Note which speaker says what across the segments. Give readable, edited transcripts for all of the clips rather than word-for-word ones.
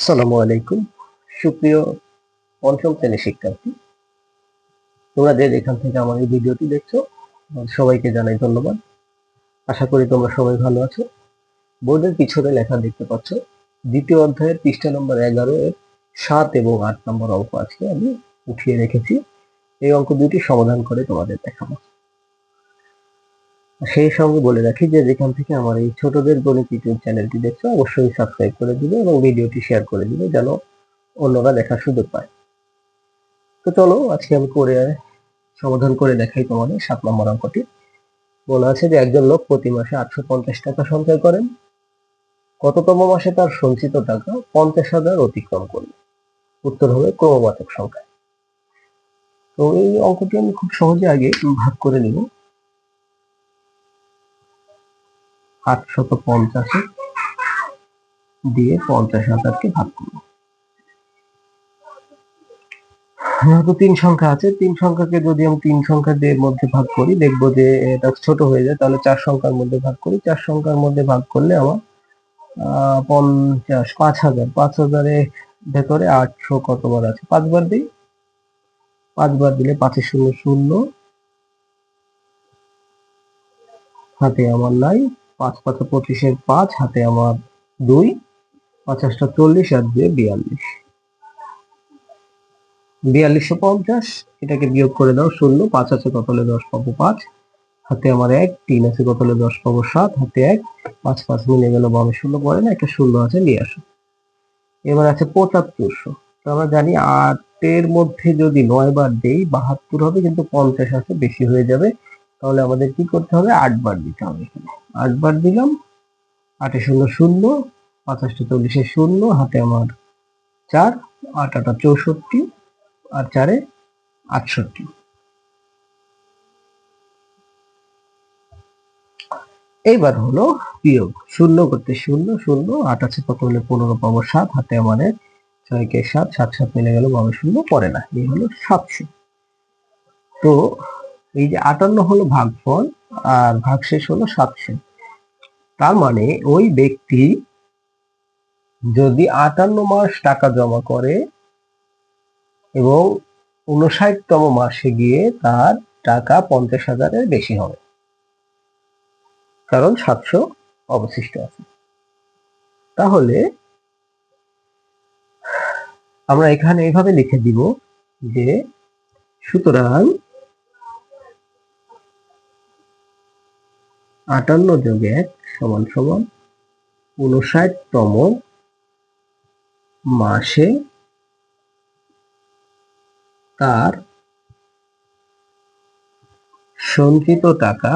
Speaker 1: আসসালামু আলাইকুম। সুপ্রিয় পঞ্চম শ্রেণীর শিক্ষার্থী, তোমরা যে যেখান থেকে আমার এই ভিডিওটি দেখছো, সবাইকে জানাই ধন্যবাদ। আশা করি তোমরা সবাই ভালো আছো। বোর্ডের পিছনে লেখা দেখতে পাচ্ছ, দ্বিতীয় অধ্যায়ের পৃষ্ঠা নম্বর 11 এর 7 এবং 8 নম্বর অঙ্ক আজকে আমি উঠিয়ে রেখেছি। এই অঙ্ক দুটি সমাধান করে তোমাদের দেখাবো। সেই সঙ্গে বলে রাখি যে যেখান থেকে আমার এই ছোটদের গণিত ইউটিউব চ্যানেলটি দেখছো, অবশ্যই সাবস্ক্রাইব করে দিবে এবং ভিডিওটি শেয়ার করে দিবে যেন অন্যরা দেখার সুযোগ পায়। তো চলো আজকে আমি সমাধান করে দেখাই তোমাদের 7 নম্বর অঙ্কটি। বলা আছে যে একজন লোক প্রতি মাসে 850 টাকা সঞ্চয় করেন, কততম মাসে তার সঞ্চিত টাকা 50,000 অতিক্রম করবে? উত্তর হবে ক্রমবাচক সংখ্যা। তো এই অঙ্কটি আমি খুব সহজে আগে ভাগ করে নিব। 850 দিয়ে 50,000কে ভাগ করব। যেহেতু 3 সংখ্যা আছে, 3 সংখ্যাকে যদি আমি 3 সংখ্যা দিয়ে মধ্যে ভাগ করি, দেখবো যে এটা ছোট হয়ে যায়। তাহলে 4 সংখ্যার মধ্যে ভাগ করি। 4 সংখ্যার মধ্যে ভাগ করলে আমার 50, 5,000 এর ভেতরে 800 কতবার আছে? 5 বার দিই। 5 বার দিলে 5 এর 0 0, হাতে আমার নাই। 5 5 25 এর 5, হাতে আমার 2, 50 টা 40 আর 2 42, 4250। এটাকে বিয়োগ করে দাও। 0 5 আছে কত হলে 10 পাবো 5, হাতে আমার 1, 3 আছে কত হলে 10 পাবো 7, হাতে 1, 5 5 মিলে গেল, বামে 0 পড়ে না, একটা 0 আছে, নিয়ে আসো। এবার আছে 7500। তো আমরা জানি 8 এর মধ্যে যদি 9 বার দেই 72 হবে, কিন্তু 50 আছে, বেশি হয়ে যাবে। তাহলে আমাদের কি করতে হবে? 8 বার দিতে হবে। 8 বার দিলাম। 8 এ 0 0, 50 টা 40 এ 0, হাতে আমার 4, 8 8 64 আর 4 এ 68। এইবার হলো বিয়োগ। 0 করতে 0 0, 8 আছে কত হলে 15 পাবো 7, হাতে আমার 1, 6 কে 7, 7 7 মিলে গেল, বামে 0 পড়ে না। এই হলো 700। তো এই যে 58 হলো ভাগফল আর ভাগশেষ হলো 700। তার মানে ওই ব্যক্তি যদি 58 মাস টাকা জমা করে এবং 59তম মাসে গিয়ে তার টাকা 50,000-এর বেশি হবে, কারণ 700 অবশিষ্ট আছে। তাহলে আমরা এখানে এইভাবে লিখে দিব যে সুতরাং 58 যোগ 1 সমান সমান 59তম মাসে তার সঞ্চিত টাকা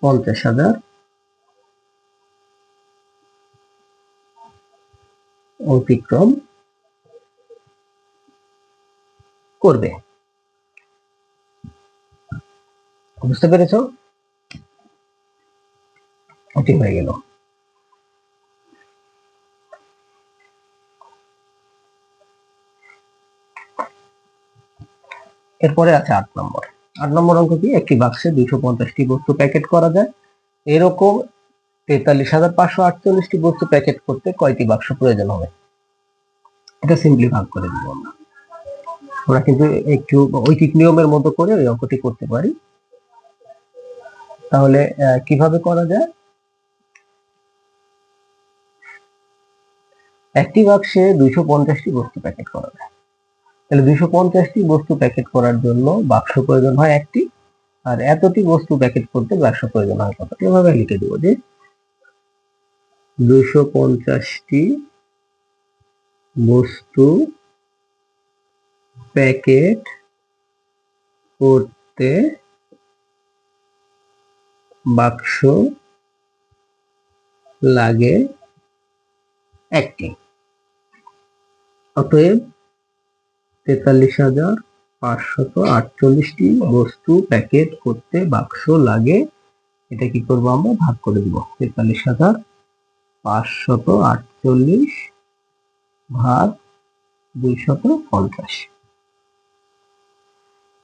Speaker 1: 50,000 অতিক্রম করবে। বুঝতে পেরেছো? এটি হয়ে গেল। এরপরে আছে 8 নম্বর। 8 নম্বর অঙ্ক কি? একটি বাক্সে 250টি বস্তু প্যাকেট করা যায়। এরকম 43,548টি বস্তু প্যাকেট করতে কয়টি বাক্স প্রয়োজন হবে? এটা সিম্পলি ভাগ করে দিব আমরা। আমরা কিন্তু একটু ঐকিক নিয়মের মতো করে ওই অঙ্কটি করতে পারি। তাহলে কিভাবে করা যায়? একটি বাক্সে 250টি বস্তু প্যাকেট করা যায়। তাহলে 250টি বস্তু প্যাকেট করার জন্য বাক্স প্রয়োজন হয় একটি, আর এতটি বস্তু প্যাকেট করতে বাক্স প্রয়োজন হয় কতটি? এভাবে লিখে দেব যে 250টি বস্তু প্যাকেট করতে বাক্স লাগে একটি। অতএব 43,548টি বস্তু প্যাকেট করতে বাক্স লাগে। এটা কি করব আমরা? ভাগ করে দিব। 43,548 ভাগ 250।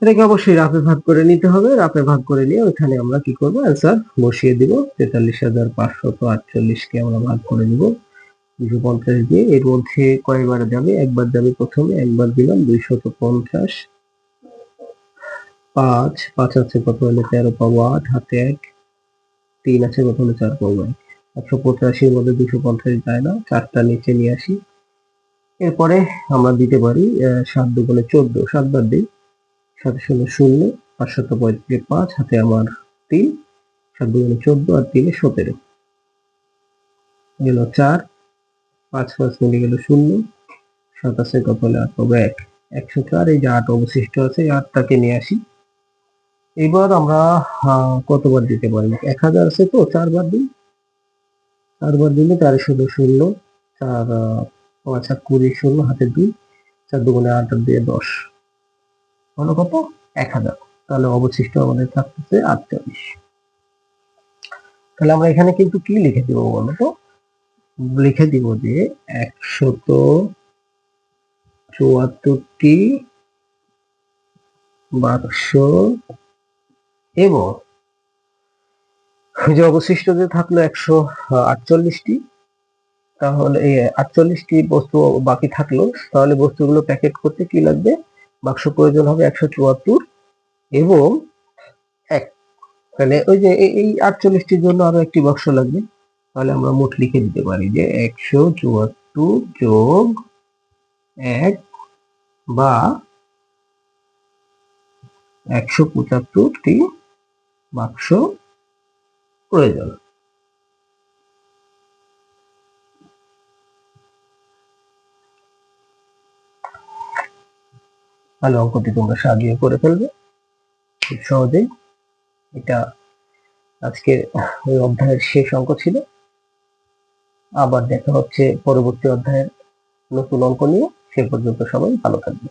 Speaker 1: এটাকে অবশ্যই রাফে ভাগ করে নিতে হবে। রাফে ভাগ করে নিয়ে ওইখানে আমরা কি করব, অ্যান্সার বসিয়ে দিব। 43,548 কে আমরা ভাগ করে দিব 250 দিয়ে। এর মধ্যে কয়বার যাবে? একবার যাবে প্রথমে, একবার দিলাম 250। 5 5 আছে কত হলে 13 পাবো 8, হাতে 1, 3 আছে কত হলে 4 পাবো 1। 185 এর মধ্যে 250 যায় না, 4টা নিচে নিয়ে আসি। এরপরে আমরা দিতে পারি 7 দুগুণে 14, 7 বার দিই। 7 শূন্য 0, 535 5, হাতে আমার 3, 7 দুগুণে 14 আর 3 17 গেল 4, 5 5 মিলে গেল 0, 7 আছে কত হলে 8 পাবো 1, 104। এই যে 8 অবশিষ্ট আছে, এই 8টাকে নিয়ে আসি। এবার আমরা কতবার দিতে পারি? 1000 আছে তো 4 বার দিই। 4 বার দিলে 4 শূন্য 0, 4 5 আর 20 0, হাতে 2, 4 দুগুণে 8 আর 2 10, হলো কত? 1000। তাহলে অবশিষ্ট আমাদের থাকতেছে 48। তাহলে আমরা এখানে কিন্তু কি লিখে দিব বলতো? লিখে দিব যে 174টি বাক্স এবং যে অবশিষ্ট যে থাকলো 148টি, তাহলে এই 48টি বস্তু বাকি থাকলো। তাহলে বস্তুগুলো প্যাকেট করতে কি লাগবে? বাক্স প্রয়োজন হবে 174 এবং 1। তাহলে ওই যে এই 48টির জন্য আরো একটি বাক্স লাগবে। তাহলে আমরা মোট লিখে দিতে পারি যে 174 যোগ 1 বা 175টি বাক্স প্রয়োজন। তাহলে অঙ্কটি তোমরা সাজিয়ে করে ফেলবে খুব সহজেই। এটা আজকের এই অধ্যায়ের শেষ অঙ্ক ছিল। আবার দেখা হচ্ছে পরবর্তী অধ্যায়ের নতুন অঙ্ক নিয়ে। সে পর্যন্ত সবাই ভালো থাকবে।